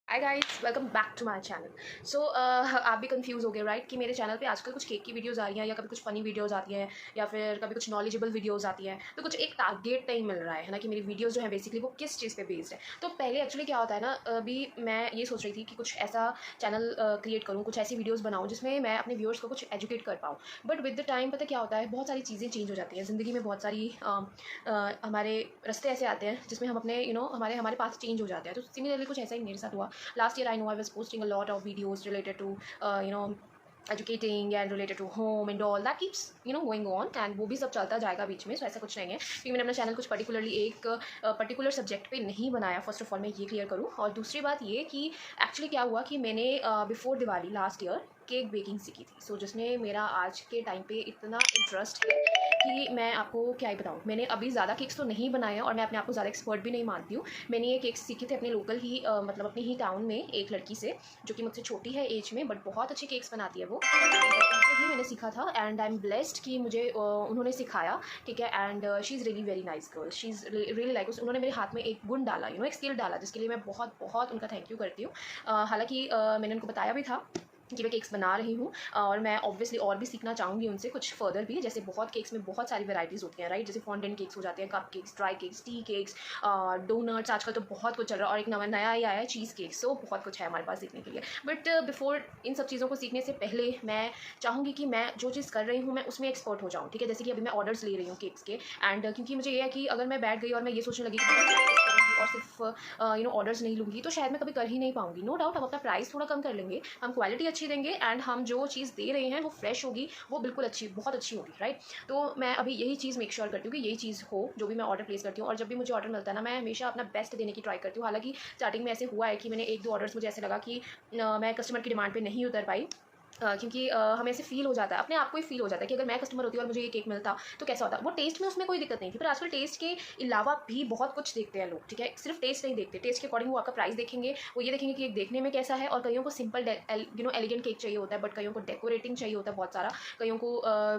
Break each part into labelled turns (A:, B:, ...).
A: Hi guys, welcome back to my channel. So आप भी confuse हो गए राइट कि मेरे चैनल पे आजकल कुछ केक की वीडियोस आ रही हैं या कभी कुछ फ़नी वीडियोस आती हैं या फिर कभी कुछ नॉलेजेबल वीडियोस आती हैं, तो कुछ एक टारगेट नहीं मिल रहा है ना कि मेरी वीडियोस जो है बेसिकली वो किस चीज़ पे बेस्ड है। तो पहले एक्चुअली क्या होता है ना, अभी मैं ये सोच रही थी कि कुछ ऐसा चैनल क्रिएट करूँ, कुछ ऐसी वीडियोज़ बनाऊँ जिसमें मैं अपने व्यूअर्स को कुछ एजुकेट कर पाऊँ। बट विद द टाइम पता क्या होता है, बहुत सारी चीज़ें चेंज हो जाती हैं ज़िंदगी में। बहुत सारी हमारे रास्ते ऐसे आते हैं जिसमें हम अपने हमारे हमारे पाथ चेंज हो जाते हैं। तो सिमिलरली कुछ ऐसा ही मेरे साथ हुआ। Last year I know I was posting a lot of videos related to educating and related to home and all that keeps going on, and वो भी सब चलता जाएगा बीच में। सो ऐसा कुछ नहीं है क्योंकि मैंने अपना चैनल कुछ पर्टिकुलरली एक पर्टिकुलर सब्जेक्ट पे नहीं बनाया। फर्स्ट ऑफ ऑल मैं ये क्लियर करूँ, और दूसरी बात ये कि एक्चुअली क्या हुआ कि मैंने before Diwali last year cake baking सीखी थी। सो जिसमें मेरा आज के टाइम पे इतना इंटरेस्ट है कि मैं आपको क्या ही बताऊँ। मैंने अभी ज़्यादा केक्स तो नहीं बनाए हैं और मैं अपने आप को ज़्यादा एक्सपर्ट भी नहीं मानती हूँ। मैंने ये केक्स सीखे थे अपने लोकल ही मतलब अपने ही टाउन में एक लड़की से, जो कि मुझसे छोटी है एज में, बट बहुत अच्छे केक्स बनाती है वो। उनसे ही मैंने सीखा था एंड आई एम ब्लेस्ड कि मुझे उन्होंने सिखाया। ठीक है, and she is really very nice girl, she is really like. उन्होंने मेरे हाथ में एक गुण डाला, एक स्किल डाला, जिसके लिए मैं बहुत बहुत उनका थैंक यू करती हूँ। हालांकि मैंने उनको बताया भी था कि मैं केक्स बना रही हूँ और मैं ऑब्वियसली और भी सीखना चाहूँगी उनसे कुछ फर्दर भी। जैसे बहुत केक्स में बहुत सारी वैराइटीज़ होती हैं राइट, जैसे फॉन्डेंट केक्स हो जाते हैं, cupcakes, dry cakes, tea cakes, doughnuts. आजकल तो बहुत कुछ चल रहा है और एक नया ही आया है चीज़ केक्स। सो बहुत कुछ है हमारे पास सीखने के लिए। बट बिफोर इन सब चीज़ों को सीखने से पहले मैं चाहूँगी कि मैं जो चीज़ कर रही हूँ मैं उसमें एक्सपर्ट हो जाऊँ। ठीक है, जैसे कि अभी मैं ऑर्डर्स ले रही हूँ केक्स के, एंड क्योंकि मुझे ये है कि अगर मैं बैठ गई और मैं ये सोचने लगी कि मैं प्रैक्टिस करूँगी और सिर्फ ऑर्डर्स नहीं लूँगी, तो शायद मैं कभी कर ही नहीं पाऊँगी। नो डाउट हम अपना प्राइस थोड़ा कम कर लेंगे, हम क्वालिटी अच्छी देंगे, एंड हम जो चीज़ दे रहे हैं वो फ्रेश होगी, वो बिल्कुल अच्छी, बहुत अच्छी होगी राइट। तो मैं अभी यही चीज़ मेक श्योर करती हूँ कि यही चीज़ हो जो भी मैं ऑर्डर प्लेस करती हूँ। और जब भी मुझे ऑर्डर मिलता है ना, मैं हमेशा अपना बेस्ट देने की ट्राई करती हूँ। हालांकि स्टार्टिंग में ऐसे हुआ है कि मैंने एक दो ऑर्डर्स मुझे ऐसे लगा कि मैं कस्टमर की डिमांड पे नहीं उतर पाई, क्योंकि हमें ऐसे फ़ील हो जाता है, अपने आप को ही फ़ील हो जाता है कि अगर मैं कस्टमर होती और मुझे ये केक मिलता तो कैसा होता। वो टेस्ट में उसमें कोई दिक्कत नहीं थी, पर आजकल टेस्ट के अलावा भी बहुत कुछ देखते हैं लोग। ठीक है, सिर्फ टेस्ट नहीं देखते, टेस्ट के अकॉर्डिंग वो आपका प्राइस देखेंगे, वो ये देखेंगे कि एक देखने में कैसा है। और कईयों को सिंपल एलिगेंट केक चाहिए होता है, बट कईयों को डेकोरेटिंग चाहिए होता है बहुत सारा, कईयों को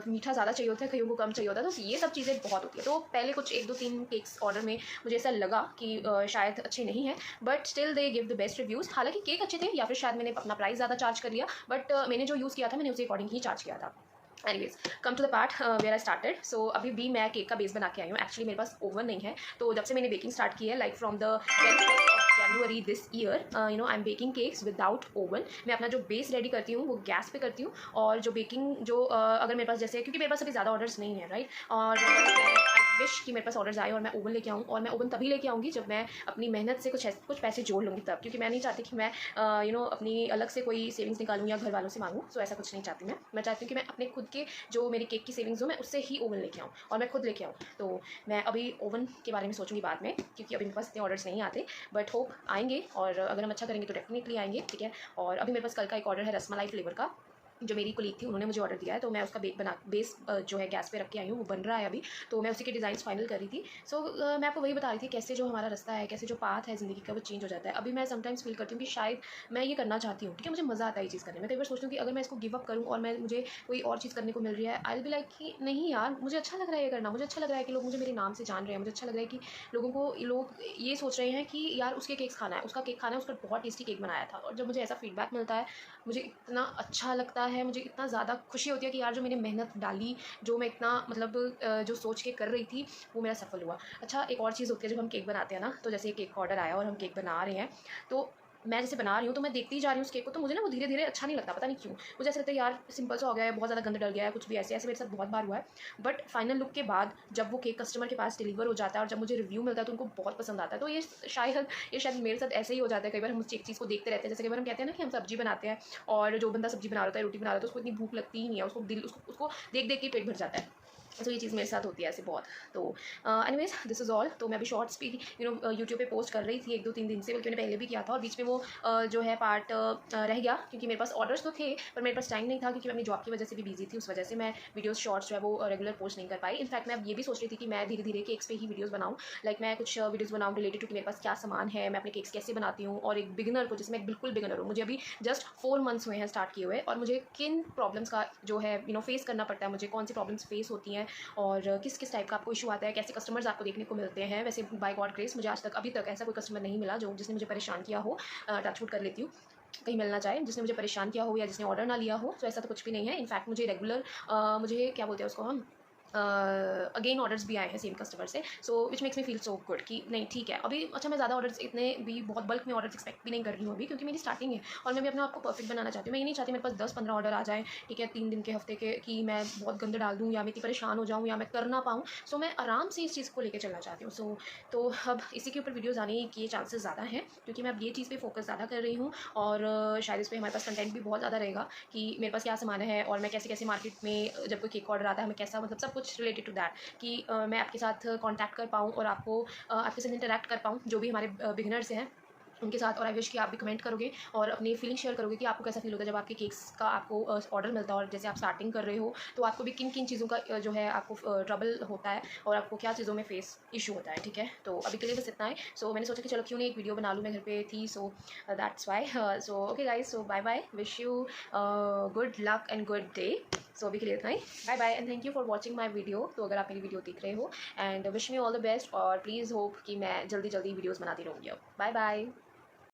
A: मीठा ज़्यादा चाहिए होता है, कईयों को कम चाहिए होता है। तो ये सब चीज़ें बहुत होती है। तो पहले कुछ एक दो तीन केक्स ऑर्डर में मुझे ऐसा लगा कि शायद अच्छे नहीं हैं, but still they give the best reviews. हालांकि केक अच्छे थे, या फिर शायद मैंने अपना प्राइस ज़्यादा चार्ज कर लिया, बट मैंने जो यूज़ किया था मैंने उसे अकॉर्डिंग ही चार्ज किया था। Anyways, come to the part where I started. So अभी भी मैं केक का बेस बना के आई हूँ। एक्चुअली मेरे पास ओवन नहीं है, तो जब से मैंने बेकिंग स्टार्ट की है, like from the January this year, I am baking cakes without oven. मैं अपना जो बेस रेडी करती हूँ वो गैस पे करती हूँ, और जो बेकिंग अगर मेरे पास, जैसे क्योंकि मेरे पास अभी ज़्यादा ऑर्डर्स नहीं है राइट, और आई विश कि मेरे पास ऑर्डर्स आए और मैं ओवन लेके आऊँ। और मैं ओवन तभी लेके आऊँगी जब मैं अपनी मेहनत से कुछ पैसे जोड़ लूँगी तब, क्योंकि मैं नहीं चाहती कि मैं अपनी अलग से कोई सेविंग्स निकालूँ या घर वालों से मांगूँ। सो ऐसा कुछ नहीं चाहती मैं चाहती हूँ कि मैं अपने खुद के जो मेरी केक की सेविंग्स हो मैं उससे ही ओवन लेके आऊँ और मैं खुद लेके आऊँ। तो मैं अभी ओवन के बारे में सोचूंगी बाद में, क्योंकि अभी मेरे पास इतने ऑर्डर्स नहीं आते, बट होप आएंगे, और अगर हम अच्छा करेंगे तो डेफिनेटली आएंगे। ठीक है, और अभी मेरे पास कल का एक ऑर्डर है रसमलाई फ्लेवर का, जो मेरी कोलीग थी उन्होंने मुझे ऑर्डर दिया है, तो मैं उसका बेस जो है गैस पे रख के आई हूँ, वो बन रहा है अभी। तो मैं उसी के डिज़ाइंस फाइनल कर रही थी। सो मैं आपको वही बता रही थी कैसे जो हमारा रास्ता है, कैसे जो पाथ है ज़िंदगी का, वो चेंज हो जाता है। अभी मैं समटाइम्स फील करती हूँ कि शायद मैं ये करना चाहती हूँ। ठीक है, मुझे मज़ा आता है ये चीज़ करने में। कई बार सोचती हूँ कि अगर मैं इसको गिव अप करूँ और मुझे कोई और चीज़ करने को मिल रही है, आई विल बी लाइक कि नहीं यार, मुझे अच्छा लग रहा है ये करना, मुझे अच्छा लग रहा है कि लोग मुझे मेरे नाम से जान रहे हैं, मुझे अच्छा लग रहा है कि लोग ये सोच रहे हैं कि यार उसके केक्स खाना है, उसका केक खाना है, उसका बहुत टेस्टी केक बनाया था। और जब मुझे ऐसा फीडबैक मिलता है मुझे इतना अच्छा लगता है, मुझे इतना ज़्यादा खुशी होती है कि यार जो मैंने मेहनत डाली, जो मैं इतना मतलब जो सोच के कर रही थी, वो मेरा सफल हुआ। अच्छा, एक और चीज़ होती है जब हम केक बनाते हैं ना, तो जैसे केक का ऑर्डर आया और हम केक बना रहे हैं, तो मैं जैसे बना रही हूँ तो मैं देखती जा रही हूँ उस केक को, तो मुझे ना वो धीरे धीरे अच्छा नहीं लगता, पता नहीं क्यों। मुझे ऐसा लगता है यार सिंपल सा हो गया है, बहुत ज़्यादा गंद डल गया है, कुछ भी ऐसे ऐसे मेरे साथ बहुत बार हुआ है। बट फाइनल लुक के बाद जब वो केक कस्टमर के पास डिलीवर हो जाता है और जब मुझे रिव्यू मिलता है तो उनको बहुत पसंद आता है। तो ये शायद मेरे साथ ऐसे ही हो जाता है। कई बार हम उस एक चीज़ को देखते रहते हैं, जैसे कई बार हम कहते हैं ना कि हम सब्जी बनाते हैं और जो बंदा सब्जी बना रहा होता है, रोटी बना रहा होता है, उसको इतनी भूख लगती ही नहीं है, उसको देख देख के पेट भर जाता है। तो ये चीज़ मेरे साथ होती है ऐसे बहुत। तो एनीवेज, दिस इज़ ऑल। तो मैं अभी शॉर्ट्स भी यूट्यूब पे पोस्ट कर रही थी एक दो तीन दिन से, बल्कि मैंने पहले भी किया था, और बीच में वो जो है पार्ट रह गया, क्योंकि मेरे पास ऑर्डर्स तो थे पर मेरे पास टाइम नहीं था, क्योंकि मैं अपनी जॉब की वजह से भी बिजी थी। उस वजह से मैं वीडियोस शॉर्ट्स जो है वो रेगुलर पोस्ट नहीं कर पाई। इनफैक्ट मैं अब ये भी सोच रही थी कि मैं धीरे धीरे केक्स पे ही वीडियोज़ बनाऊँ, लाइक मैं कुछ वीडियोज़ बनाऊँ रिलेटेड टू कि मेरे पास क्या सामान है, मैं अपने केक्स कैसे बनाती हूँ, और एक बिगिनर को, जिसमें एक बिल्कुल बिगिनर हूँ, मुझे अभी जस्ट 4 मंथ्स हुए हैं स्टार्ट किए हुए, और मुझे किन प्रॉब्लम्स का जो है फेस करना पड़ता है, मुझे कौन सी प्रॉब्लम्स फेस होती हैं, और किस किस टाइप का आपको इशू आता है, कैसे कस्टमर्स आपको देखने को मिलते हैं। वैसे बाय गॉड ग्रेस मुझे आज तक अभी तक ऐसा कोई कस्टमर नहीं मिला जिसने मुझे परेशान किया हो। टचवुड कर लेती हूँ, कहीं मिलना चाहे, जिसने मुझे परेशान किया हो या जिसने ऑर्डर ना लिया हो। तो ऐसा तो कुछ भी नहीं है। इनफैक्ट मुझे रेगुलर मुझे क्या बोलते हैं उसको हम अगेन ऑर्डर्स भी आए हैं सेम कस्टमर से। So which makes me feel so good कि नहीं ठीक है अभी। अच्छा, मैं ज़्यादा ऑर्डर्स इतने भी बहुत बल्क में ऑर्डर्स एक्सपेक्ट भी नहीं कर रही हूँ अभी, क्योंकि मेरी स्टार्टिंग है और मैं भी अपने आप को परफेक्ट बनाना चाहती हूँ। मैं ये नहीं चाहती मेरे पास 10-15 ऑर्डर आ जाए, ठीक है, 3 दिन के हफ्ते के, कि मैं बहुत गंदे डाल दूँ या मैं इतनी परेशान हो जाऊँ या मैं कर ना पाऊँ। सो मैं आराम से इस चीज़ को लेकर चलना चाहती हूँ। तो अब इसी के ऊपर वीडियोज़ आने के चांसेस ज़्यादा हैं, क्योंकि मैं अब ये चीज़ पे फोकस ज़्यादा कर रही हूँ। और शायद इस पर हमारे पास कंटेंट भी बहुत ज़्यादा रहेगा कि मेरे पास क्या सामान है और मैं कैसे कैसे मार्केट में जब कोई केक ऑर्डर आता है मैं कैसा, मतलब सब कुछ रिलेटेड टू दैट, कि मैं आपके साथ कांटेक्ट कर पाऊँ और आपको आपके साथ इंटरेक्ट कर पाऊँ, जो भी हमारे बिगिनर्स हैं उनके साथ। और आई विश कि आप भी कमेंट करोगे और अपनी फीलिंग शेयर करोगे कि आपको कैसा फील होता है जब आपके केक्स का आपको ऑर्डर मिलता है, और जैसे आप स्टार्टिंग कर रहे हो तो आपको भी किन किन चीज़ों का जो है आपको ट्रबल होता है और आपको क्या चीज़ों में फेस इशू होता है। ठीक है, तो अभी के लिए बस इतना है। सो मैंने सोचा कि चलो क्यों नहीं एक वीडियो बना लूँ, मैं घर पे थी। So that's why. So okay guys, so bye bye, wish you good luck and good day. So अभी के लिए इतना ही, bye bye and thank you for watching my video. तो अगर आप मेरी वीडियो देख रहे हो, and wish me all the best, और प्लीज़ होप कि मैं जल्दी जल्दी वीडियोज़ बनाती रहूँगी। अब बाय बाय।